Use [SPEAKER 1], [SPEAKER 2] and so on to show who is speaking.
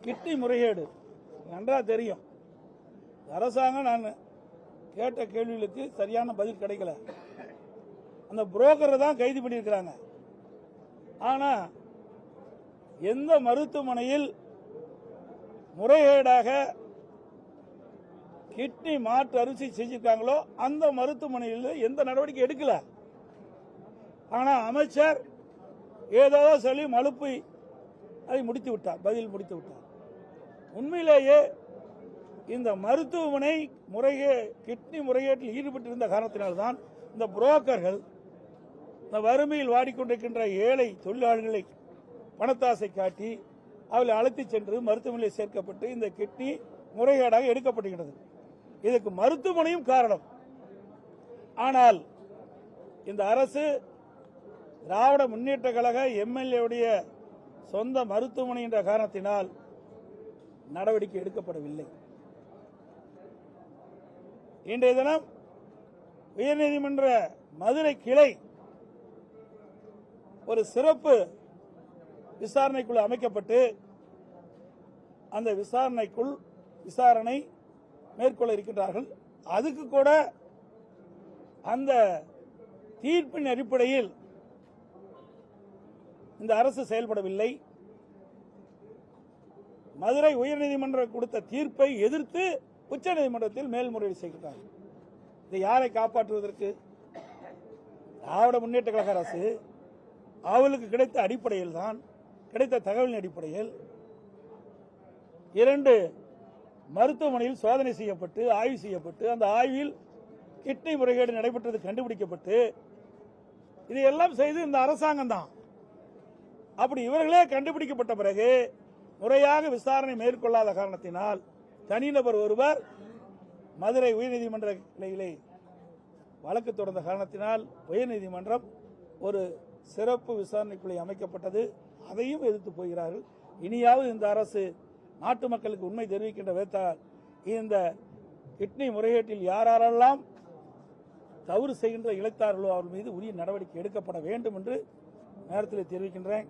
[SPEAKER 1] Kidney முறைகேடு நன்றா தெரியும். அரசாங்கம் நான் கேட்ட கேள்விகளுக்கு சரியான பதில் கிடைக்கல. அந்த புரோக்கரை தான் கைது பண்ணியிருக்கிறாங்க. ஆனா எந்த மருத்துவமனையில் முறைகேடாக கிட்னி மாற்று அறுவை செஞ்சிருக்காங்களோ அந்த மருத்துவமனையில் எந்த நடவடிக்கை எடுக்கல. ஆனா அமைச்சர் ஏதோ சொல்லி மழுப்பை அதை முடித்து விட்டார், பதில் முடித்து விட்டார். உண்மையிலேயே இந்த மருத்துவமனை கிட்னி முறைகேட்டில் ஈடுபட்டிருந்த காரணத்தினால்தான் இந்த புரோக்கர்கள் இந்த வறுமையில் வாடிக்கொண்டிருக்கின்ற ஏழை தொழிலாளர்களை பணத்தாசை காட்டி அவளை அழைத்துச் சென்று மருத்துவமனையில் சேர்க்கப்பட்டு இந்த கிட்னி முறைகேடாக எடுக்கப்படுகிறது. இதுக்கு மருத்துவமனையும் காரணம். ஆனால் இந்த அரசு திராவிட முன்னேற்ற கழக எம்எல்ஏவுடைய சொந்த மருத்துவமனை என்ற காரணத்தினால் நடவடிக்கை எடுக்கப்படவில்லை. இன்றைய தினம் உயர்நீதிமன்ற மதுரை கிளை ஒரு சிறப்பு விசாரணைக்குழு அமைக்கப்பட்டு அந்த விசாரணை மேற்கொள்ள இருக்கின்றார்கள். அதுக்கு கூட அந்த தீர்ப்பின் அடிப்படையில் இந்த அரசு செயல்படவில்லை. மதுரை உயர்நீதிமன்றம் கொடுத்த தீர்ப்பை எதிர்த்து உச்சநீதிமன்றத்தில் மேல்முறையீடு செய்கிறார்கள். இதை யாரை காப்பாற்றுவதற்கு? திராவிட முன்னேற்ற கழக அரசு அவளுக்கு கிடைத்த அடிப்படையில் தான், கிடைத்த தகவலின் அடிப்படையில் 2 மருத்துவமனையில் சோதனை செய்யப்பட்டு ஆய்வு செய்யப்பட்டு அந்த ஆய்வில் கிட்னி முறைகேடு நடைபெற்றது கண்டுபிடிக்கப்பட்டு இதையெல்லாம் செய்து இந்த அரசாங்கம் தான். அப்படி இவர்களே கண்டுபிடிக்கப்பட்ட பிறகு முறையாக விசாரணை மேற்கொள்ளாத காரணத்தினால் தனிநபர் ஒருவர் மதுரை உயர்நீதிமன்ற கிளையிலே வழக்கு தொடர்ந்த காரணத்தினால் உயர்நீதிமன்றம் ஒரு சிறப்பு விசாரணைக்குழு அமைக்கப்பட்டது. அதையும் எதிர்த்து போகிறார்கள். இனியாவது இந்த அரசு நாட்டு மக்களுக்கு உண்மை தெரிவிக்கின்ற விதத்தால் இந்த கிட்னி முறைகேட்டில் யாரெல்லாம் தவறு செய்கின்ற இழைத்தார்களோ அவர்கள் மீது உரிய நடவடிக்கை எடுக்கப்பட வேண்டும் என்று நேரத்தில் தெரிவிக்கின்றேன்.